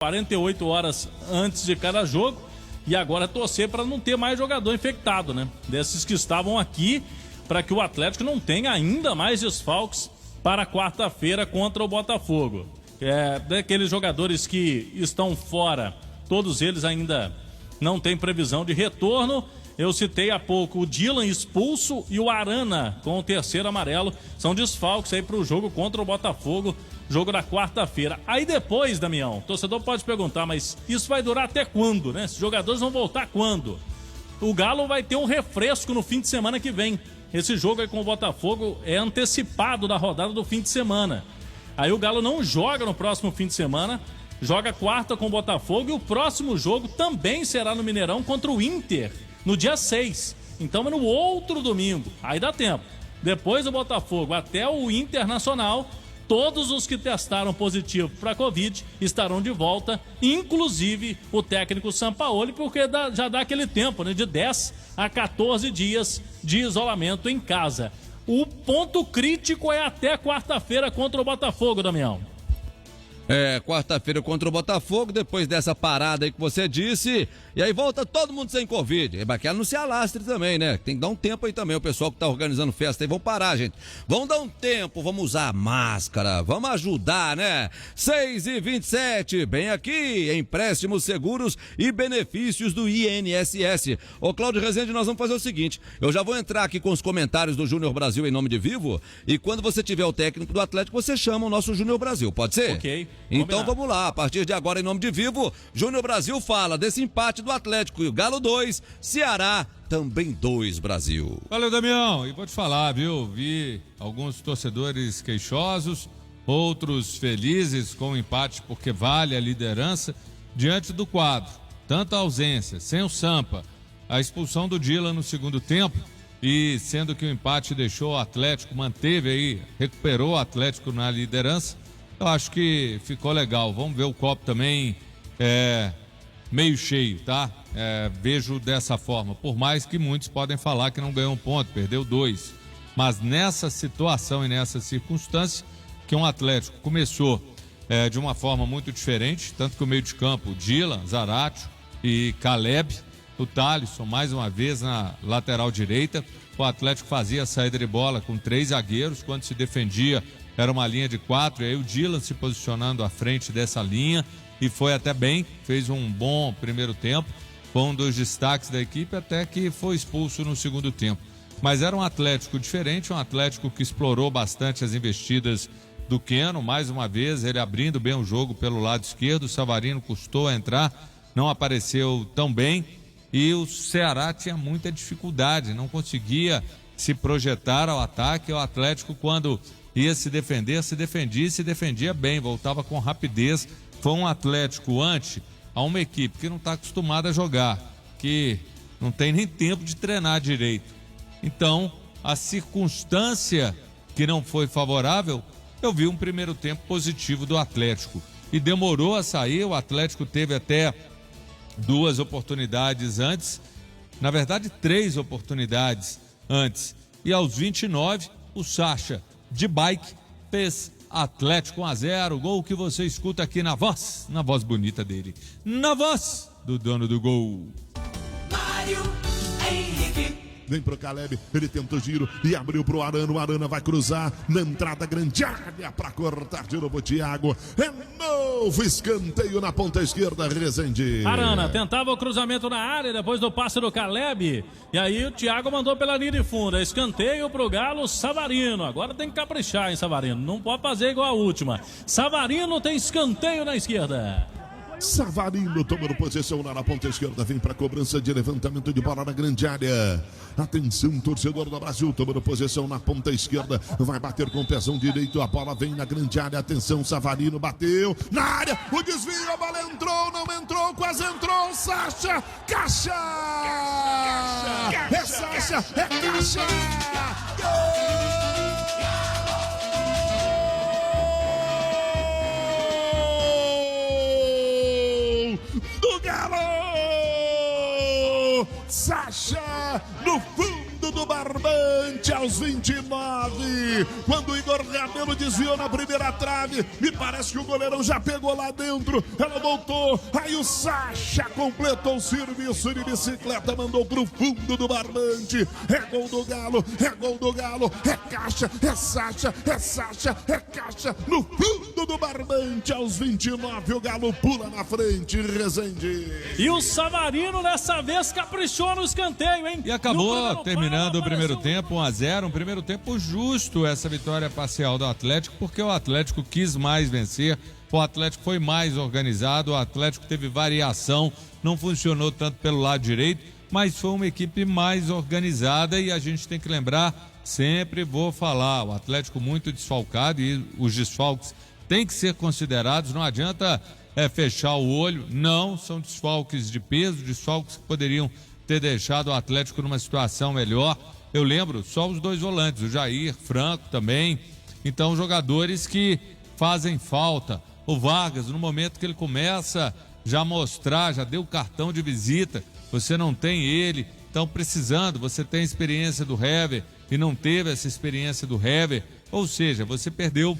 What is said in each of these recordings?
48 horas antes de cada jogo. E agora torcer para não ter mais jogador infectado, né? Desses que estavam aqui, para que o Atlético não tenha ainda mais desfalques para quarta-feira contra o Botafogo. Daqueles jogadores que estão fora, todos eles ainda não têm previsão de retorno. Eu citei há pouco o Dylan expulso e o Arana com o terceiro amarelo. São desfalques aí para o jogo contra o Botafogo, jogo da quarta-feira. Aí depois, Damião, o torcedor pode perguntar, mas isso vai durar até quando, né? Esses jogadores vão voltar quando? O Galo vai ter um refresco no fim de semana que vem. Esse jogo aí com o Botafogo é antecipado da rodada do fim de semana. Aí o Galo não joga no próximo fim de semana, joga quarta com o Botafogo e o próximo jogo também será no Mineirão contra o Inter, no dia 6. Então é no outro domingo. Aí dá tempo. Depois do Botafogo até o Internacional, todos os que testaram positivo para Covid estarão de volta, inclusive o técnico Sampaoli, porque já dá aquele tempo, né, de 10 a 14 dias de isolamento em casa. O ponto crítico é até quarta-feira contra o Botafogo, Damião. Quarta-feira contra o Botafogo, depois dessa parada aí que você disse, e aí volta todo mundo sem Covid. É bacana não se alastre também, né? Tem que dar um tempo aí também, o pessoal que tá organizando festa aí, vão parar, gente. Vão dar um tempo, vamos usar máscara, vamos ajudar, né? 6h27, bem aqui, empréstimos seguros e benefícios do INSS. Ô Cláudio Rezende, nós vamos fazer o seguinte, eu já vou entrar aqui com os comentários do Júnior Brasil em nome de Vivo, e quando você tiver o técnico do Atlético, você chama o nosso Júnior Brasil, pode ser? Ok. Então vamos lá, a partir de agora, em nome de Vivo, Júnior Brasil fala desse empate do Atlético e o Galo 2, Ceará também 2, Brasil. Valeu, Damião, e vou te falar, viu, vi alguns torcedores queixosos, outros felizes com o empate porque vale a liderança diante do quadro, tanta ausência, sem o Sampa, a expulsão do Dylan no segundo tempo, e sendo que o empate deixou o Atlético, manteve aí, recuperou o Atlético na liderança. Eu acho que ficou legal. Vamos ver o copo também meio cheio, tá? Vejo dessa forma. Por mais que muitos podem falar que não ganhou um ponto, perdeu 2. Mas nessa situação e nessa circunstância, que um Atlético começou de uma forma muito diferente, tanto que o meio de campo, Dylan, Zaratio e Caleb, o Thalisson mais uma vez na lateral direita. O Atlético fazia a saída de bola com 3 zagueiros, quando se defendia era uma linha de 4, e aí o Dylan se posicionando à frente dessa linha, e foi até bem, fez um bom primeiro tempo, foi um dos destaques da equipe, até que foi expulso no segundo tempo. Mas era um Atlético diferente, um Atlético que explorou bastante as investidas do Keno, mais uma vez, ele abrindo bem o jogo pelo lado esquerdo, o Savarino custou a entrar, não apareceu tão bem, e o Ceará tinha muita dificuldade, não conseguia se projetar ao ataque. O Atlético, quando ia se defender, se defendia e se defendia bem, voltava com rapidez. Foi um Atlético ante a uma equipe que não está acostumada a jogar, que não tem nem tempo de treinar direito. Então, a circunstância que não foi favorável, eu vi um primeiro tempo positivo do Atlético. E demorou a sair, o Atlético teve até 2 oportunidades antes, na verdade 3 oportunidades antes. E aos 29, o Sacha de bike fez Atlético 1-0, gol que você escuta aqui na voz bonita dele, na voz do dono do gol. Mário Henrique. Vem pro Caleb, ele tenta o giro e abriu pro Arana, o Arana vai cruzar na entrada grande área pra cortar de novo o Thiago, é novo escanteio na ponta esquerda, Rezende. Arana tentava o cruzamento na área depois do passe do Caleb, e aí o Thiago mandou pela linha de fundo, escanteio pro Galo, Savarino, agora tem que caprichar, hein, Savarino, não pode fazer igual a última. Savarino tem escanteio na esquerda. Savarino tomando posição lá na ponta esquerda, vem para cobrança de levantamento de bola na grande área. Atenção, torcedor do Brasil, tomando posição na ponta esquerda, vai bater com o pezão direito, a bola vem na grande área. Atenção, Savarino bateu na área, o desvio, a bola entrou, não entrou, quase entrou. Sacha, caixa! É Sacha, é caixa! Gol! Do Galo! Sacha no fundo do bar. Barbante aos 29. Quando o Igor Rabelo desviou na primeira trave, me parece que o goleirão já pegou lá dentro. Ela voltou, aí o Sacha completou o serviço de bicicleta, mandou pro fundo do Barbante. É gol do Galo, é gol do Galo, é caixa, é Sacha, é Sacha, é caixa. No fundo do Barbante aos 29, o Galo pula na frente, Rezende. E o Savarino dessa vez caprichou no escanteio, hein? E acabou terminando o primeiro tempo 1-0, um primeiro tempo justo essa vitória parcial do Atlético, porque o Atlético quis mais vencer, o Atlético foi mais organizado, o Atlético teve variação, não funcionou tanto pelo lado direito, mas foi uma equipe mais organizada e a gente tem que lembrar, sempre vou falar, o Atlético muito desfalcado e os desfalques têm que ser considerados, não adianta fechar o olho, não, são desfalques de peso, desfalques que poderiam ter deixado o Atlético numa situação melhor. Eu lembro só os dois volantes, o Jair, Franco também, então jogadores que fazem falta. O Vargas, no momento que ele começa já mostrar, já deu cartão de visita, você não tem ele, então precisando, você tem a experiência do Hever e não teve essa experiência do Hever, ou seja, você perdeu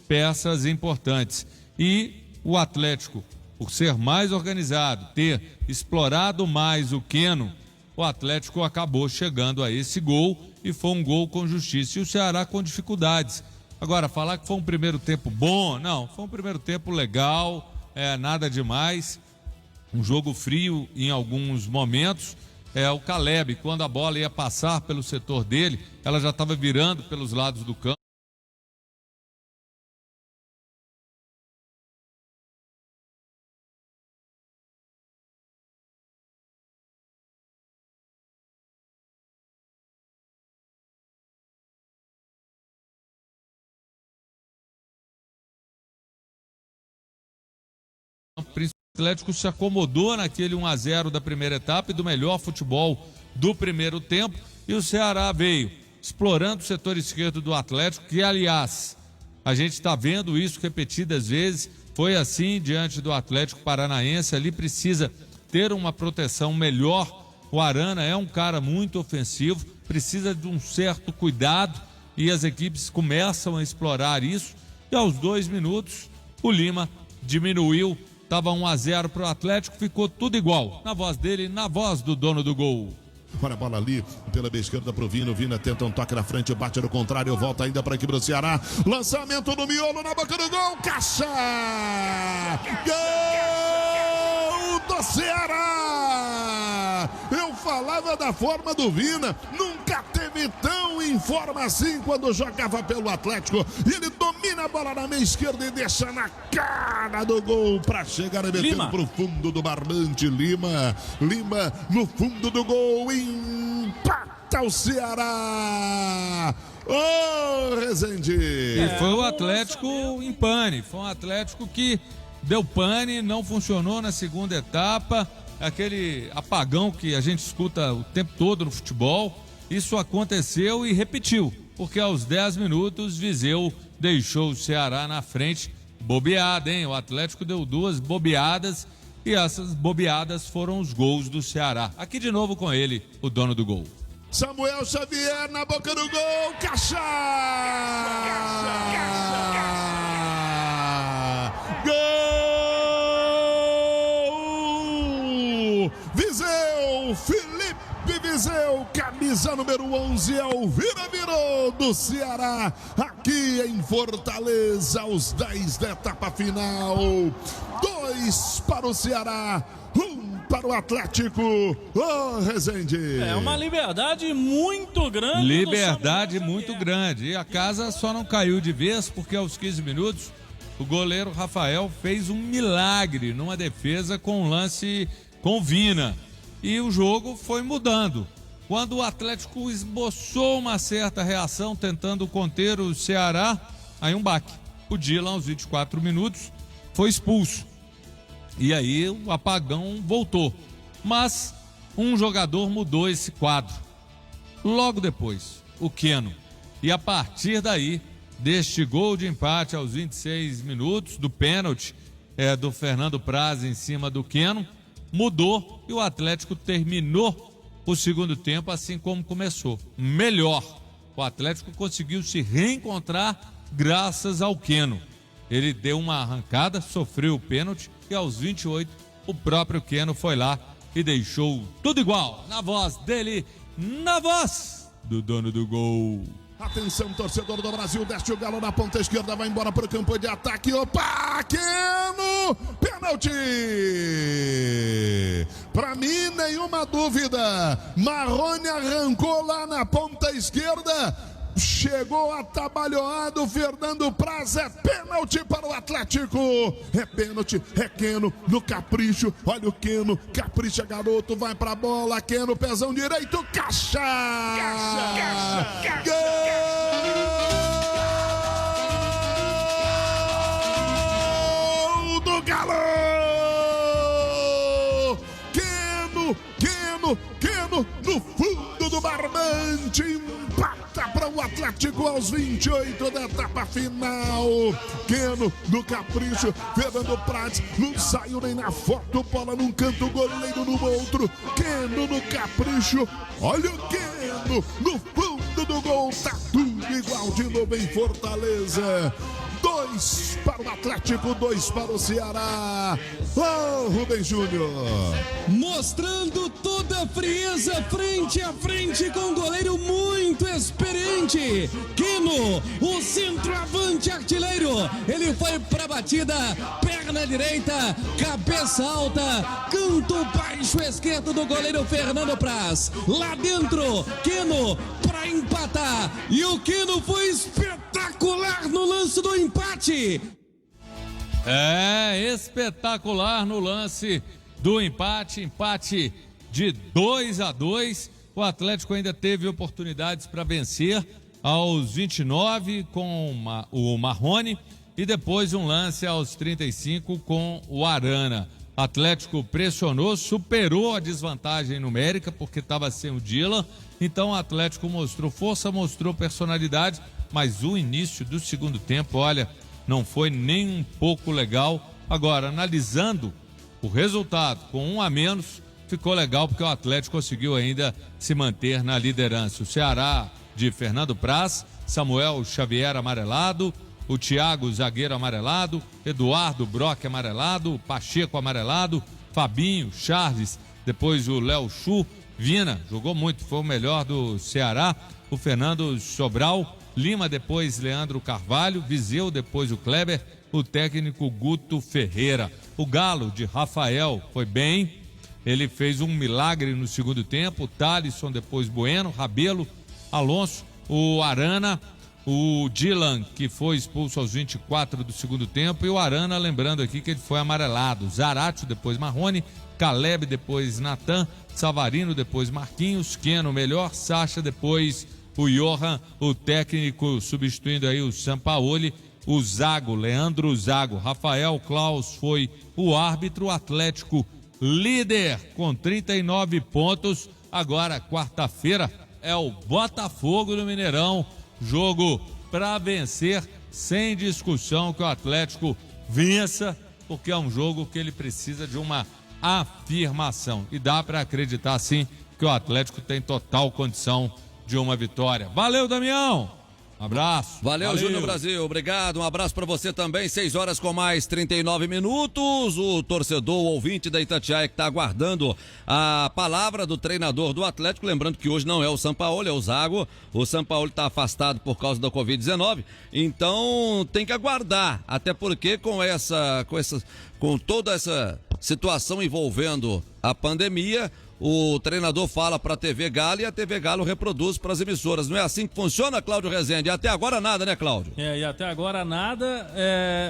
peças importantes. E o Atlético, por ser mais organizado, ter explorado mais o Queno, o Atlético acabou chegando a esse gol e foi um gol com justiça. E o Ceará com dificuldades. Agora, falar que foi um primeiro tempo bom, não, foi um primeiro tempo legal, nada demais. Um jogo frio em alguns momentos. O Caleb, quando a bola ia passar pelo setor dele, ela já estava virando pelos lados do campo. O Atlético se acomodou naquele 1-0 da primeira etapa e do melhor futebol do primeiro tempo, e o Ceará veio explorando o setor esquerdo do Atlético, que aliás, a gente está vendo isso repetidas vezes, foi assim diante do Atlético Paranaense, ali precisa ter uma proteção melhor. O Arana é um cara muito ofensivo, precisa de um certo cuidado e as equipes começam a explorar isso, e aos 2 minutos o Lima diminuiu. Estava 1-0 para o Atlético, ficou tudo igual. Na voz dele, na voz do dono do gol. Olha a bola ali, pela meia esquerda pro Vina. O Vina tenta um toque na frente, bate no contrário, volta ainda para aqui pro Ceará. Lançamento do miolo na boca do gol, caixa! Gol do Ceará! Eu falava da forma do Vina, nunca teve tão em forma assim quando jogava pelo Atlético. Ele domina a bola na meia esquerda e deixa na cara do gol para chegar e meter pro fundo do Barbante. Lima no fundo do gol, empata o Ceará. Ô, Rezende! E foi o Atlético em pane, foi um Atlético que deu pane, não funcionou na segunda etapa, aquele apagão que a gente escuta o tempo todo no futebol, isso aconteceu e repetiu, porque aos 10 minutos Viseu deixou o Ceará na frente, bobeada, hein? O Atlético deu 2 bobeadas e essas bobeadas foram os gols do Ceará. Aqui de novo com ele, o dono do gol. Samuel Xavier na boca do gol, caixa! Gol! Viseu, Felipe Viseu, camisa número 11, é o vira-virou do Ceará, aqui em Fortaleza, aos 10 da etapa final. 2 para o Ceará, 1 para o Atlético. Ô, Rezende! É uma liberdade muito grande. Liberdade muito grande. E a casa só não caiu de vez porque aos 15 minutos o goleiro Rafael fez um milagre numa defesa com um lance com Vina. E o jogo foi mudando. Quando o Atlético esboçou uma certa reação tentando conter o Ceará, aí um baque. O Dylan, aos 24 minutos, foi expulso. E aí o apagão voltou. Mas um jogador mudou esse quadro. Logo depois, o Queno. E a partir daí, deste gol de empate aos 26 minutos, do pênalti do Fernando Praz em cima do Queno, mudou e o Atlético terminou o segundo tempo assim como começou. Melhor. O Atlético conseguiu se reencontrar graças ao Keno. Ele deu uma arrancada, sofreu o pênalti e aos 28 o próprio Keno foi lá e deixou tudo igual. Na voz dele, na voz do dono do gol. Atenção, torcedor do Brasil, desce o Galo na ponta esquerda, vai embora para o campo de ataque. Opa, Keno, pênalti! Para mim, nenhuma dúvida. Marrone arrancou lá na ponta esquerda. Chegou atabalhoado Fernando Praz, é pênalti para o Atlético. É pênalti, é Keno no capricho. Olha o Keno, capricha garoto, vai pra bola. Keno, pezão direito, caixa! Gol do Galo! Keno no fundo do barbante, empata para o Atlético aos 28 da etapa final. Keno no capricho, Fernando Praz não saiu nem na foto, bola num canto, goleiro no outro. Keno no capricho, olha o Keno no fundo do gol, tá tudo igual de novo em Fortaleza. 2 para o Atlético, 2 para o Ceará. Oh, Rubem Júnior. Mostrando toda a frieza frente a frente com um goleiro muito experiente. Keno, o centroavante artilheiro. Ele foi para a batida, perna direita, cabeça alta, canto baixo esquerdo do goleiro Fernando Praz. Lá dentro, Keno para empatar. E o Keno foi espetacular no lance do empate. É espetacular no lance do empate de 2-2. O Atlético ainda teve oportunidades para vencer aos 29 com o Marrone e depois um lance aos 35 com o Arana. Atlético pressionou, superou a desvantagem numérica porque estava sem o Dylan, então o Atlético mostrou força, mostrou personalidade, mas o início do segundo tempo, olha, não foi nem um pouco legal. Agora, analisando o resultado com 1 a menos, ficou legal porque o Atlético conseguiu ainda se manter na liderança. O Ceará de Fernando Praz, Samuel Xavier amarelado, o Thiago zagueiro amarelado, Eduardo Brock amarelado, Pacheco amarelado, Fabinho, Charles, depois o Léo Chu, Vina, jogou muito, foi o melhor do Ceará, o Fernando Sobral, Lima, depois Leandro Carvalho, Viseu, depois o Kleber, o técnico Guto Ferreira. O Galo de Rafael foi bem, ele fez um milagre no segundo tempo, Thalisson, depois Bueno, Rabelo, Alonso, o Arana, o Dylan, que foi expulso aos 24 do segundo tempo, e o Arana, lembrando aqui que ele foi amarelado. Zaratio, depois Marrone, Caleb, depois Natan, Savarino, depois Marquinhos, Keno melhor, Sacha, depois o Johan, o técnico substituindo aí o Sampaoli, o Zago, Leandro Zago, Rafael Klaus foi o árbitro. Atlético líder com 39 pontos. Agora, quarta-feira, é o Botafogo do Mineirão. Jogo para vencer, sem discussão que o Atlético vença, porque é um jogo que ele precisa de uma afirmação. E dá para acreditar sim que o Atlético tem total condição de uma vitória. Valeu, Damião! Um abraço. Valeu, Júnior Brasil. Obrigado. Um abraço para você também. 6 horas com mais 39 minutos. O torcedor, o ouvinte da Itatiaia que está aguardando a palavra do treinador do Atlético. Lembrando que hoje não é o Sampaoli, é o Zago. O Sampaoli está afastado por causa da Covid-19. Então tem que aguardar. Até porque com toda essa situação envolvendo a pandemia, o treinador fala para a TV Galo e a TV Galo reproduz para as emissoras. Não é assim que funciona, Cláudio Rezende? Até agora nada, né, Cláudio? E até agora nada.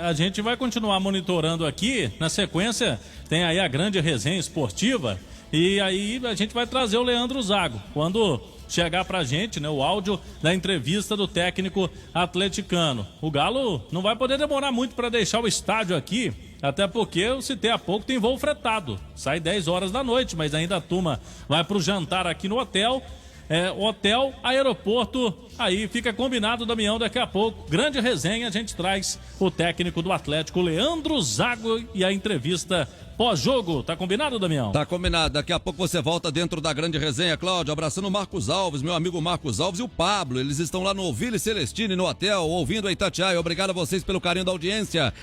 A gente vai continuar monitorando aqui. Na sequência, tem aí a grande resenha esportiva. E aí a gente vai trazer o Leandro Zago. Quando chegar pra gente, né, o áudio da entrevista do técnico atleticano. O Galo não vai poder demorar muito para deixar o estádio aqui. Até porque, eu citei há pouco, tem voo fretado. Sai 10 horas da noite, mas ainda a turma vai pro jantar aqui no hotel. hotel, aeroporto. Aí fica combinado, Damião, daqui a pouco. Grande resenha, a gente traz o técnico do Atlético, Leandro Zago, e a entrevista pós-jogo. Tá combinado, Damião? Tá combinado. Daqui a pouco você volta dentro da grande resenha, Cláudio. Abraçando o Marcos Alves, meu amigo Marcos Alves e o Pablo. Eles estão lá no Ville Celestine, no hotel, ouvindo a Itatiaia. Obrigado a vocês pelo carinho da audiência.